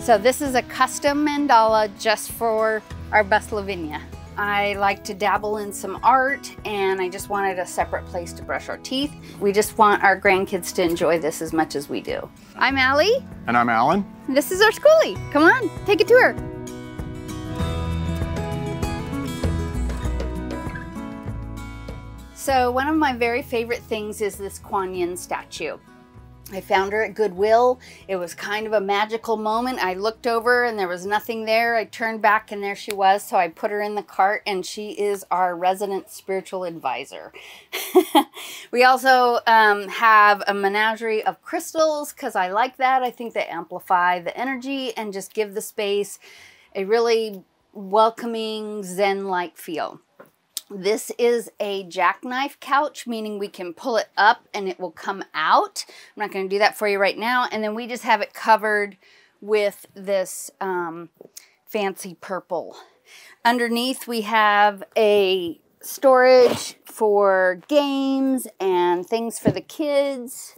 So this is a custom mandala just for our bus Lavinia. I like to dabble in some art, and I just wanted a separate place to brush our teeth. We just want our grandkids to enjoy this as much as we do. I'm Allie. And I'm Alan. This is our Skoolie. Come on, take a tour. So one of my very favorite things is this Kuan Yin statue. I found her at Goodwill. It was kind of a magical moment. I looked over and there was nothing there. I turned back and there she was. So I put her in the cart, and she is our resident spiritual advisor. We also have a menagerie of crystals because I like that. I think they amplify the energy and just give the space a really welcoming Zen-like feel. This is a jackknife couch, meaning we can pull it up and it will come out. I'm not going to do that for you right now. And then we just have it covered with this fancy purple. Underneath we have a storage for games and things for the kids.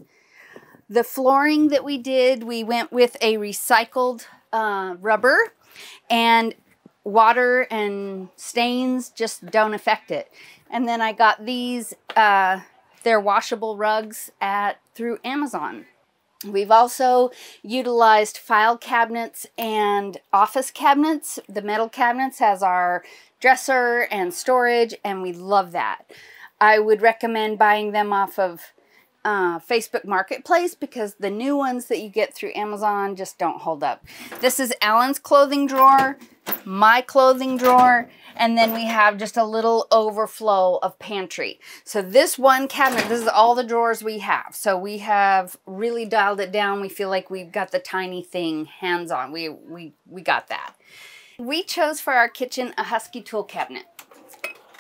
The flooring that we did, we went with a recycled rubber, and water and stains just don't affect it. And then I got these, they're washable rugs through Amazon. We've also utilized file cabinets and office cabinets. The metal cabinets has our dresser and storage, and we love that. I would recommend buying them off of Facebook Marketplace because the new ones that you get through Amazon just don't hold up. This is Alan's clothing drawer, my clothing drawer, and then we have just a little overflow of pantry. So this one cabinet, this is all the drawers we have. So we have really dialed it down. We feel like we've got the tiny thing hands-on. We got that. We chose for our kitchen a Husky tool cabinet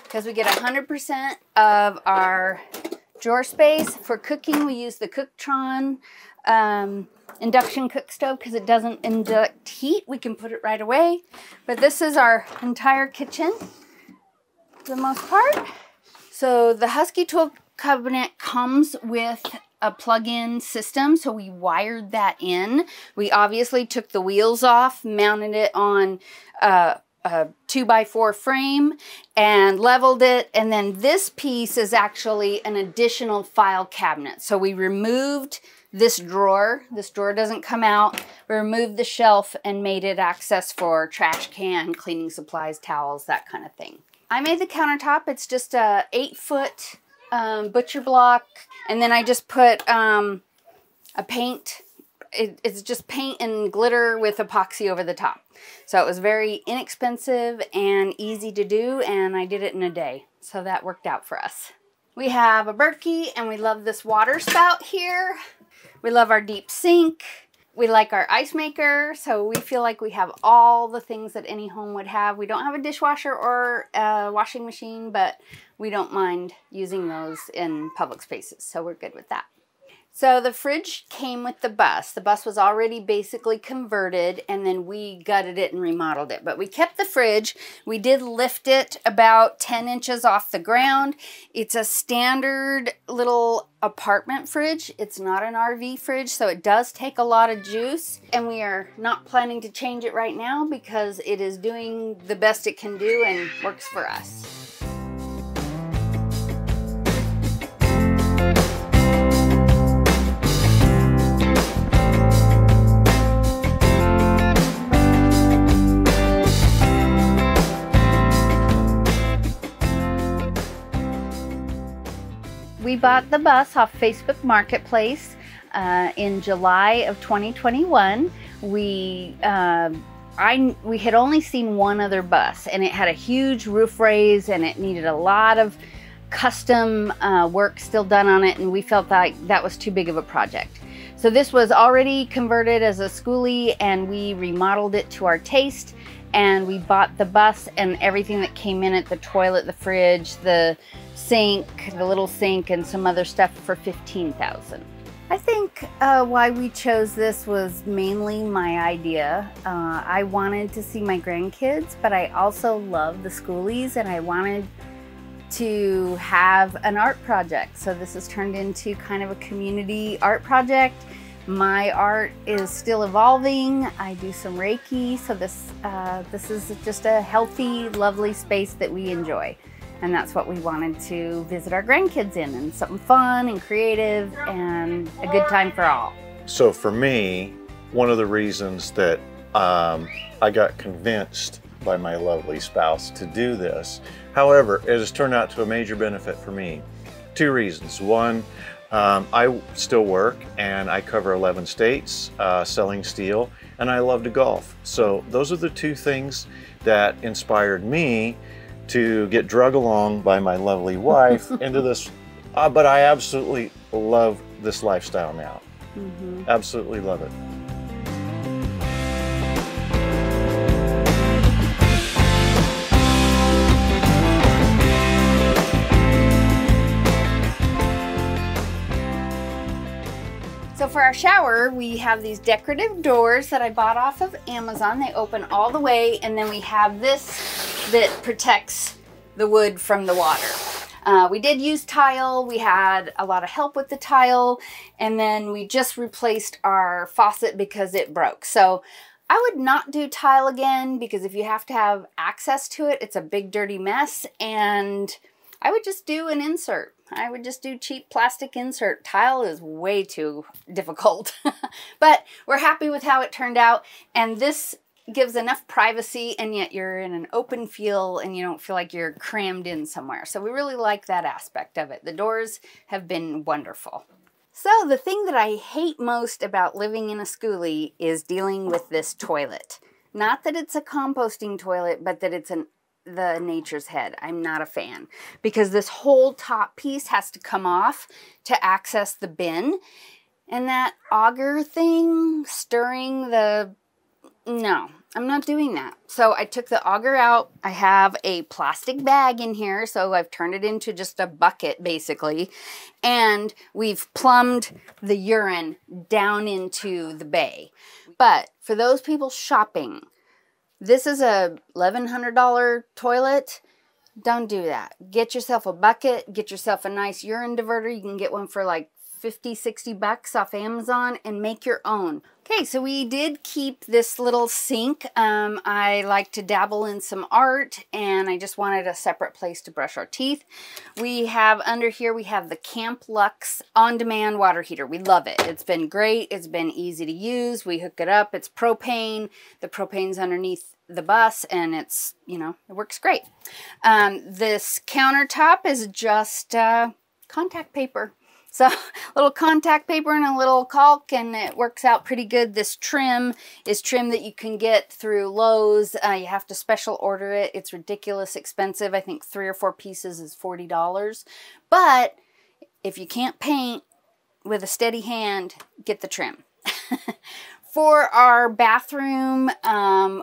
because we get 100% of our drawer space. For cooking, we use the Cooktron induction cook stove because it doesn't induct heat. We can put it right away. But this is our entire kitchen for the most part. So the Husky tool cabinet comes with a plug-in system, so we wired that in. We obviously took the wheels off, mounted it on a 2x4 frame and leveled it, and then this piece is actually an additional file cabinet. So we removed this drawer. This drawer doesn't come out. We removed the shelf and made it access for trash can, cleaning supplies, towels, that kind of thing. I made the countertop. It's just a 8-foot butcher block, and then I just put a paint. It's just paint and glitter with epoxy over the top. So it was very inexpensive and easy to do, and I did it in a day. So that worked out for us. We have a Berkey, and we love this water spout here. We love our deep sink. We like our ice maker, so we feel like we have all the things that any home would have. We don't have a dishwasher or a washing machine, but we don't mind using those in public spaces, so we're good with that. So the fridge came with the bus. The bus was already basically converted, and then we gutted it and remodeled it. But we kept the fridge. We did lift it about 10 inches off the ground. It's a standard little apartment fridge. It's not an RV fridge, so it does take a lot of juice. And we are not planning to change it right now because it is doing the best it can do and works for us. We bought the bus off Facebook Marketplace in July of 2021. We had only seen one other bus, and it had a huge roof raise, and it needed a lot of custom work still done on it, and we felt like that was too big of a project. So this was already converted as a Skoolie, and we remodeled it to our taste, and we bought the bus and everything that came in it, the toilet, the fridge, the sink, the little sink, and some other stuff for $15,000. I think why we chose this was mainly my idea. I wanted to see my grandkids, but I also love the Skoolies, and I wanted to have an art project. So this has turned into kind of a community art project. My art is still evolving. I do some Reiki, so this is just a healthy, lovely space that we enjoy. And that's what we wanted to visit our grandkids in, and something fun and creative and a good time for all. So for me, one of the reasons that I got convinced by my lovely spouse to do this, however, it has turned out to a major benefit for me. 2 reasons. One, I still work and I cover 11 states selling steel, and I love to golf. So those are the 2 things that inspired me to get drug along by my lovely wife into this. But I absolutely love this lifestyle now. Absolutely love it. So for our shower, we have these decorative doors that I bought off of Amazon. They open all the way, and then we have this that protects the wood from the water. We did use tile. We had a lot of help with the tile, and then we just replaced our faucet because it broke. So I would not do tile again, because if you have to have access to it, it's a big dirty mess, and I would just do an insert. I would just do cheap plastic insert. Tile is way too difficult. But we're happy with how it turned out, and this gives enough privacy, and yet you're in an open feel and you don't feel like you're crammed in somewhere. So we really like that aspect of it. The doors have been wonderful. So the thing that I hate most about living in a Skoolie is dealing with this toilet. Not that it's a composting toilet, but that it's the nature's head. I'm not a fan, because this whole top piece has to come off to access the bin, and that auger thing stirring the... No, I'm not doing that. So I took the auger out. I have a plastic bag in here, so I've turned it into just a bucket basically, and we've plumbed the urine down into the bay. But for those people shopping, this is a $1,100 toilet. Don't do that. Get yourself a bucket. Get yourself a nice urine diverter. You can get one for like 50, 60 bucks off Amazon, and make your own. Okay, so we did keep this little sink. I like to dabble in some art, and I just wanted a separate place to brush our teeth. We have under here, we have the Camp Lux on-demand water heater. We love it. It's been great. It's been easy to use. We hook it up. It's propane. The propane's underneath the bus, and it's, you know, it works great. This countertop is just contact paper. So a little contact paper and a little caulk, and it works out pretty good. This trim is trim that you can get through Lowe's. You have to special order it. It's ridiculous expensive. I think 3 or 4 pieces is $40. But if you can't paint with a steady hand, get the trim. For our bathroom,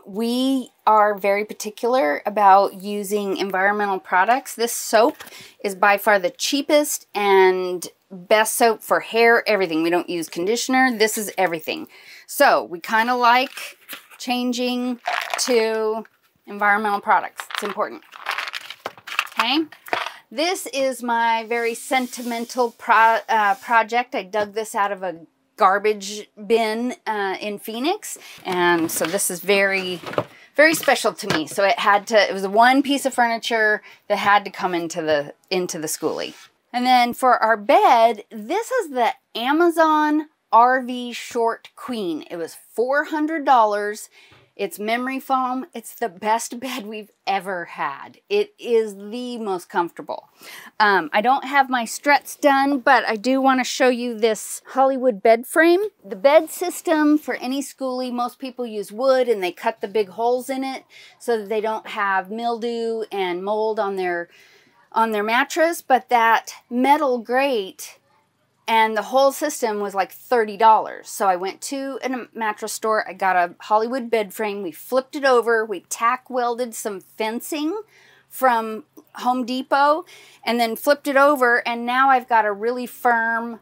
we are very particular about using environmental products. This soap is by far the cheapest and best soap for hair, everything. We don't use conditioner. This is everything. So we kind of like changing to environmental products. It's important. Okay. This is my very sentimental project. I dug this out of a garbage bin in Phoenix, and so this is very, very special to me. So it was one piece of furniture that had to come into the Skoolie. And then for our bed, this is the Amazon RV Short Queen. It was $400. It's memory foam. It's the best bed we've ever had. It is the most comfortable. I don't have my struts done, but I do want to show you this Hollywood bed frame. The bed system for any Skoolie, most people use wood, and they cut the big holes in it so that they don't have mildew and mold on their mattress. But that metal grate and the whole system was like $30. So I went to a mattress store. I got a Hollywood bed frame. We flipped it over. We tack welded some fencing from Home Depot and then flipped it over. And now I've got a really firm,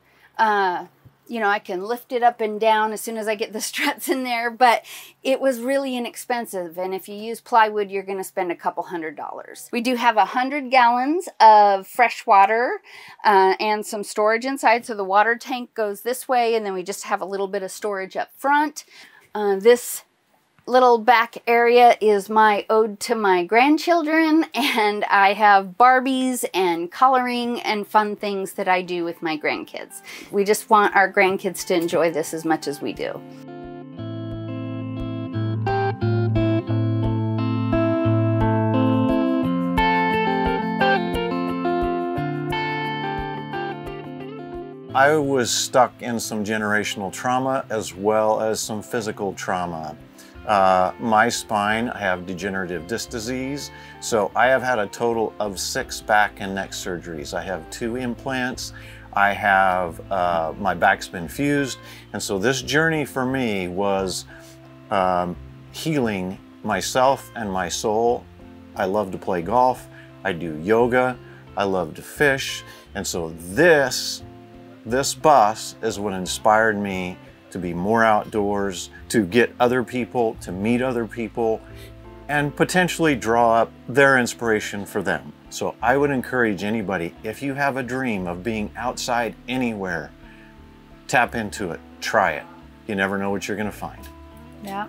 you know, I can lift it up and down as soon as I get the struts in there, but it was really inexpensive. And if you use plywood, you're going to spend a couple $100. We do have 100 gallons of fresh water and some storage inside. So the water tank goes this way, and then we just have a little bit of storage up front. This little back area is my ode to my grandchildren, and I have Barbies and coloring and fun things that I do with my grandkids. We just want our grandkids to enjoy this as much as we do. I was stuck in some generational trauma as well as some physical trauma. My spine, I have degenerative disc disease, so I have had a total of 6 back and neck surgeries. I have 2 implants, I have my back's been fused, and so this journey for me was healing myself and my soul. I love to play golf, I do yoga, I love to fish, and so this bus is what inspired me to be more outdoors, to get other people, to meet other people, and potentially draw up their inspiration for them. So I would encourage anybody, if you have a dream of being outside anywhere, tap into it, try it. You never know what you're gonna find. Yeah,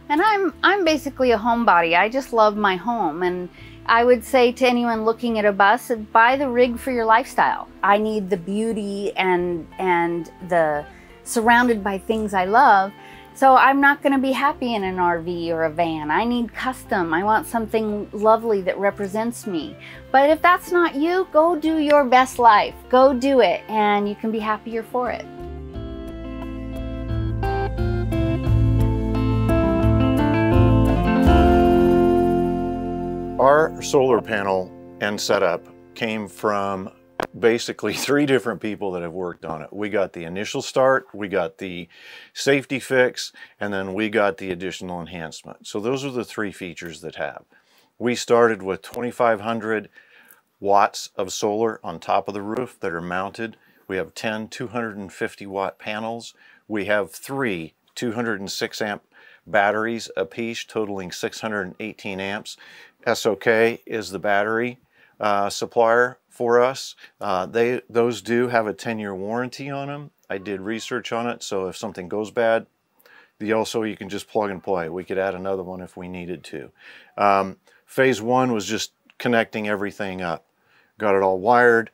and I'm basically a homebody. I just love my home, and I would say to anyone looking at a bus, buy the rig for your lifestyle. I need the beauty and the surrounded by things I love. So I'm not going to be happy in an RV or a van. I need custom. I want something lovely that represents me. But if that's not you, go do your best life. Go do it, and you can be happier for it. Our solar panel and setup came from basically 3 different people that have worked on it. We got the initial start, we got the safety fix, and then we got the additional enhancement. So those are the 3 features that have. We started with 2,500 watts of solar on top of the roof that are mounted. We have 10 250 watt panels. We have 3 206 amp batteries apiece, totaling 618 amps. SOK is the battery supplier for us. Those do have a 10-year warranty on them. I did research on it, so if something goes bad, you can just plug and play. We could add another one if we needed to. Phase 1 was just connecting everything up. Got it all wired.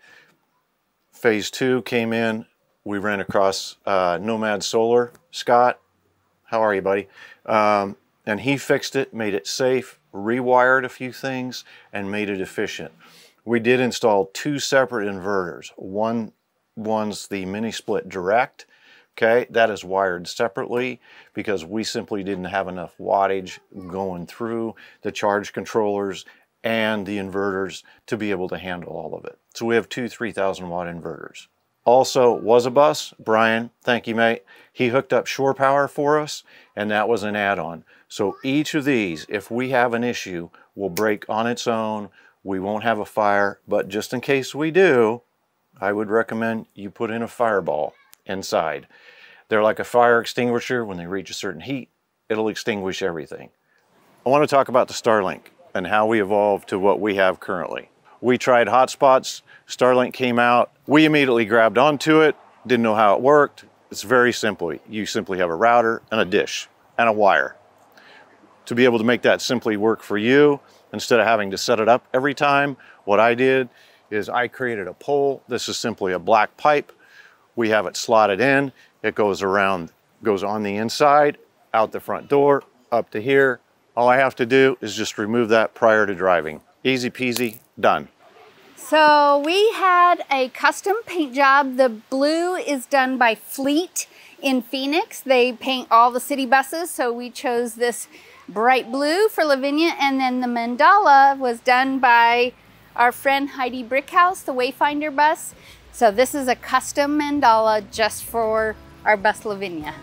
Phase 2 came in. We ran across Nomad Solar. Scott, how are you, buddy? And he fixed it, made it safe, rewired a few things, and made it efficient. We did install 2 separate inverters. One's the mini split direct. Okay, that is wired separately because we simply didn't have enough wattage going through the charge controllers and the inverters to be able to handle all of it. So we have 2 3,000 watt inverters. Also was a bus, Brian, thank you mate, he hooked up shore power for us, and that was an add-on. So each of these, if we have an issue, will break on its own. We won't have a fire, but just in case we do, I would recommend you put in a fireball inside. They're like a fire extinguisher. When they reach a certain heat, it'll extinguish everything. I want to talk about the Starlink and how we evolved to what we have currently. We tried hotspots, Starlink came out, we immediately grabbed onto it, didn't know how it worked. It's very simple. You simply have a router and a dish and a wire. To be able to make that simply work for you, instead of having to set it up every time, what I did is I created a pole. This is simply a black pipe. We have it slotted in. It goes around, goes on the inside, out the front door, up to here. All I have to do is just remove that prior to driving. Easy peasy, done. So we had a custom paint job. The blue is done by Fleet in Phoenix. They paint all the city buses, so we chose this bright blue for Lavinia, and then the mandala was done by our friend Heidi Brickhouse, the Wayfinder bus. So this is a custom mandala just for our bus Lavinia.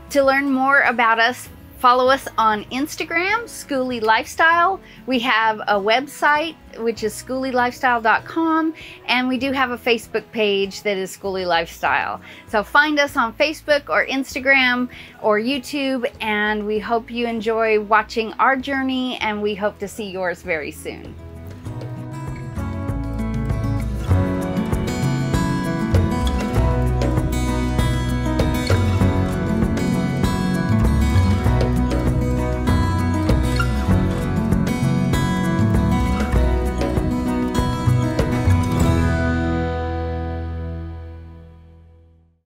To learn more about us, Follow us on Instagram, Skoolie Lifestyle. We have a website, which is skoolielifestyle.com, and we do have a Facebook page that is Skoolie Lifestyle. So find us on Facebook or Instagram or YouTube, and we hope you enjoy watching our journey, and we hope to see yours very soon.